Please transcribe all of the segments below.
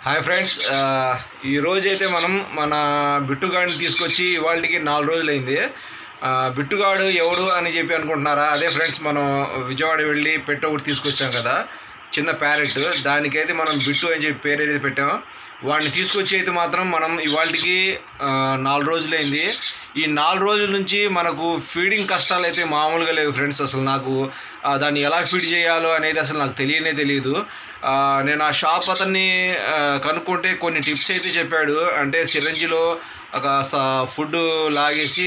Hi friends, ఈరోజైతే మనం మన బిట్టుగాడిని తీసుకొచ్చి ఇవాళకి 4 రోజులైంది. బిట్టుగాడు ఎవడు అని చెప్పి అనుకుంటున్నారా? అదే ఫ్రెండ్స్, మనం విజయవాడ వెళ్ళి పెట్ట ఒకటి తీసుకొచ్చాం కదా, చిన్న ప్యారెట్. దానికైతే మనం బిట్టు అని చెప్పి పేరు అయితే పెట్టాం. వాడిని తీసుకొచ్చి అయితే మాత్రం మనం ఇవాళకి 4 రోజులైంది. ఈ 4 రోజుల నుంచి మనకు ఫీడింగ్ కష్టాలు అయితే మామూలుగా లేవు ఫ్రెండ్స్. అసలు నాకు దాన్ని ఎలా ఫీడ్ చేయాలో అనేది అసలు నాకు తెలియదు. నేను ఆ షాప్ అతన్ని కనుక్కుంటే కొన్ని టిప్స్ అయితే చెప్పాడు. అంటే సిరంజిలో ఒక ఫుడ్ లాగేసి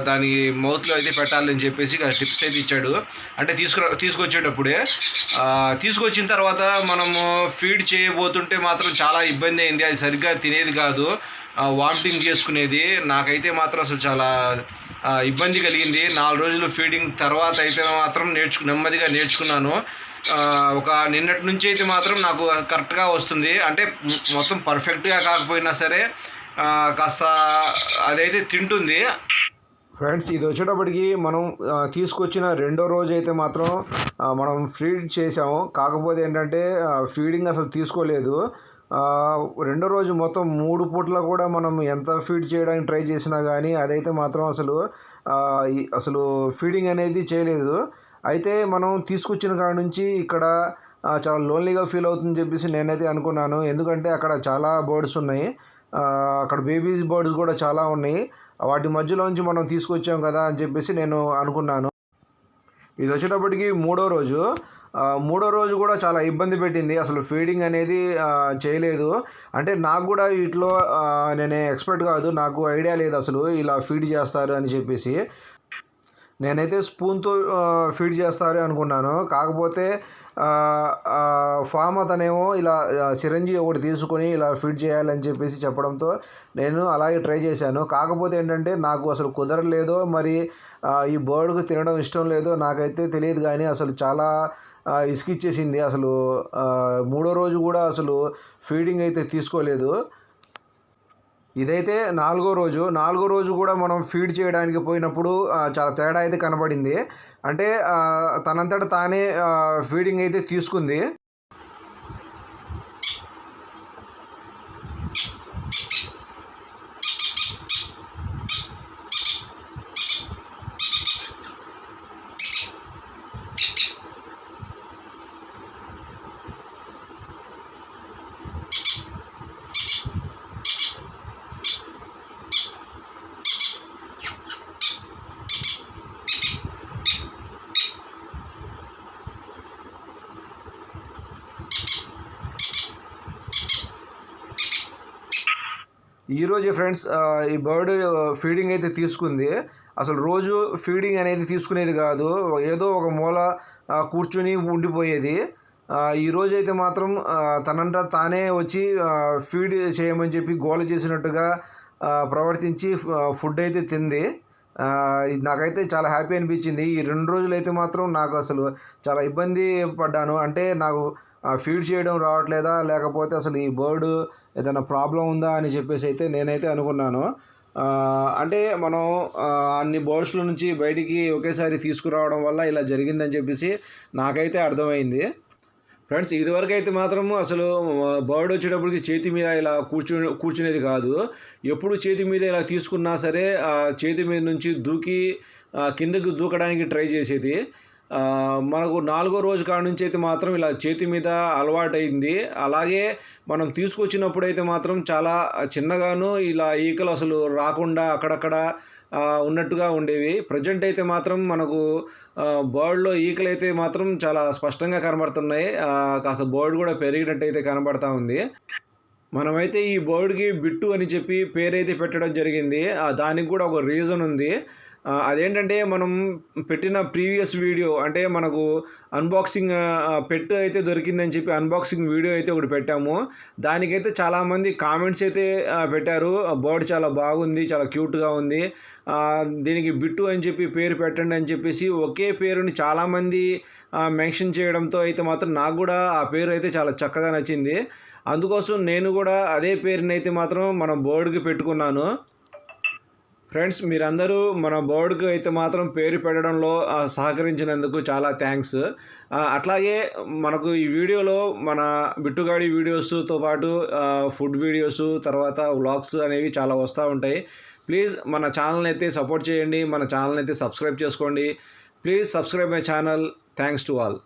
దాని మౌత్లో అయితే పెట్టాలని చెప్పేసి టిప్స్ అయితే ఇచ్చాడు. అంటే తీసుకొచ్చేటప్పుడే తీసుకొచ్చిన తర్వాత మనము ఫీడ్ చేయబోతుంటే మాత్రం చాలా ఇబ్బంది అయింది. అది సరిగ్గా తినేది కాదు, వామిటింగ్ చేసుకునేది. నాకైతే మాత్రం అసలు చాలా ఇబ్బంది కలిగింది. 4 రోజులు ఫీడింగ్ తర్వాత అయితే మాత్రం నెమ్మదిగా నేర్చుకున్నాను. ఒక నిన్నటి నుంచి అయితే మాత్రం నాకు కరెక్ట్గా వస్తుంది. అంటే మొత్తం పర్ఫెక్ట్గా కాకపోయినా సరే కాస్త అదైతే తింటుంది. ఫ్రెండ్స్, ఇది వచ్చేటప్పటికి మనం తీసుకొచ్చిన రెండో రోజు అయితే మాత్రం మనం ఫీడ్ చేసాము. కాకపోతే ఏంటంటే ఫీడింగ్ అసలు తీసుకోలేదు. రెండో రోజు మొత్తం 3 పూట్ల కూడా మనం ఎంత ఫీడ్ చేయడానికి ట్రై చేసినా కానీ అదైతే మాత్రం అసలు ఫీడింగ్ అనేది చేయలేదు. అయితే మనం తీసుకొచ్చిన కాడ నుంచి ఇక్కడ చాలా లోన్లీగా ఫీల్ అవుతుందని చెప్పేసి నేనైతే అనుకున్నాను. ఎందుకంటే అక్కడ చాలా బర్డ్స్ ఉన్నాయి, అక్కడ బేబీస్ బర్డ్స్ కూడా చాలా ఉన్నాయి. వాటి మధ్యలోంచి మనం తీసుకొచ్చాం కదా అని చెప్పేసి నేను అనుకున్నాను. ఇది వచ్చేటప్పటికి మూడో రోజు కూడా చాలా ఇబ్బంది పెట్టింది. అసలు ఫీడింగ్ అనేది చేయలేదు. అంటే నాకు కూడా వీటిలో నేనే ఎక్స్పర్ట్ కాదు, నాకు ఐడియా లేదు అసలు ఇలా ఫీడ్ చేస్తారు అని చెప్పేసి. నేనైతే స్పూన్తో ఫీడ్ చేస్తారు అనుకున్నాను. కాకపోతే ఫామ్ అతనేమో ఇలా సిరంజి ఒకటి తీసుకొని ఇలా ఫీడ్ చేయాలని చెప్పేసి చెప్పడంతో నేను అలాగే ట్రై చేశాను. కాకపోతే ఏంటంటే నాకు అసలు కుదరలేదో మరి ఈ బర్డ్కు తినడం ఇష్టం లేదో నాకైతే తెలియదు. కానీ అసలు చాలా ఇసుకిచ్చేసింది. అసలు మూడో రోజు కూడా అసలు ఫీడింగ్ అయితే తీసుకోలేదు. ఇదైతే నాలుగో రోజు కూడా మనం ఫీడ్ చేయడానికి పోయినప్పుడు చాలా తేడా అయితే కనపడింది. అంటే తనంతట తానే ఫీడింగ్ అయితే తీసుకుంది. ఈరోజే ఫ్రెండ్స్ ఈ బర్డ్ ఫీడింగ్ అయితే తీసుకుంది. అసలు రోజు ఫీడింగ్ అనేది తీసుకునేది కాదు, ఏదో ఒక మూల కూర్చుని ఉండిపోయేది. ఈరోజు అయితే మాత్రం తనంతా తానే వచ్చి ఫీడ్ చేయమని చెప్పి గోల చేసినట్టుగా ప్రవర్తించి ఫుడ్ అయితే తింది. నాకైతే చాలా హ్యాపీ అనిపించింది. ఈ 2 రోజులు అయితే మాత్రం నాకు అసలు చాలా ఇబ్బంది పడ్డాను. అంటే నాకు ఫీడ్ చేయడం రావట్లేదా, లేకపోతే అసలు ఈ బర్డ్ ఏదైనా ప్రాబ్లం ఉందా అని చెప్పేసి అయితే నేనైతే అనుకున్నాను. అంటే మనం అన్ని బర్డ్స్ల నుంచి బయటికి ఒకేసారి తీసుకురావడం వల్ల ఇలా జరిగిందని చెప్పేసి నాకైతే అర్థమైంది. ఫ్రెండ్స్, ఇదివరకు అయితే మాత్రము అసలు బర్డ్ వచ్చేటప్పటికి చేతి మీద ఇలా కూర్చునేది కాదు. ఎప్పుడు చేతి మీద ఇలా తీసుకున్నా సరే చేతి మీద నుంచి దూకి కిందకి దూకడానికి ట్రై చేసేది. మనకు 4వ రోజు కాడ నుంచి అయితే మాత్రం ఇలా చేతి మీద అలవాటైంది. అలాగే మనం తీసుకొచ్చినప్పుడు అయితే మాత్రం చాలా చిన్నగాను ఇలా ఈకలు అసలు రాకుండా అక్కడక్కడ ఉన్నట్టుగా ఉండేవి. ప్రజెంట్ అయితే మాత్రం మనకు బర్డ్లో ఈకలు అయితే మాత్రం చాలా స్పష్టంగా కనబడుతున్నాయి. కాస్త బర్డ్ కూడా పెరిగినట్టు అయితే కనబడతా ఉంది. మనమైతే ఈ బర్డ్కి బిట్టు అని చెప్పి పేరైతే పెట్టడం జరిగింది. దానికి కూడా ఒక రీజన్ ఉంది. అదేంటంటే మనం పెట్టిన ప్రీవియస్ వీడియో, అంటే మనకు అన్బాక్సింగ్ పెట్ అయితే దొరికిందని చెప్పి అన్బాక్సింగ్ వీడియో అయితే ఒకటి పెట్టాము. దానికైతే చాలామంది కామెంట్స్ అయితే పెట్టారు, బర్డ్ చాలా బాగుంది, చాలా క్యూట్గా ఉంది, దీనికి బిట్టు అని చెప్పి పేరు పెట్టండి అని చెప్పేసి ఒకే పేరుని చాలామంది మెన్షన్ చేయడంతో అయితే మాత్రం నాకు కూడా ఆ పేరు అయితే చాలా చక్కగా నచ్చింది. అందుకోసం నేను కూడా అదే పేరుని అయితే మాత్రం మన బర్డ్కి పెట్టుకున్నాను. ఫ్రెండ్స్ మీరందరూ మన బర్డ్కి అయితే మాత్రం పేరు పెట్టడంలో సహకరించినందుకు చాలా థ్యాంక్స్. అట్లాగే మనకు ఈ వీడియోలో మన బిట్టుగాడి వీడియోస్తో పాటు ఫుడ్ వీడియోస్, తర్వాత వ్లాగ్స్ అనేవి చాలా వస్తూ ఉంటాయి. ప్లీజ్ మన ఛానల్ని అయితే సపోర్ట్ చేయండి, మన ఛానల్ని అయితే సబ్స్క్రైబ్ చేసుకోండి. Please subscribe my channel. Thanks to all.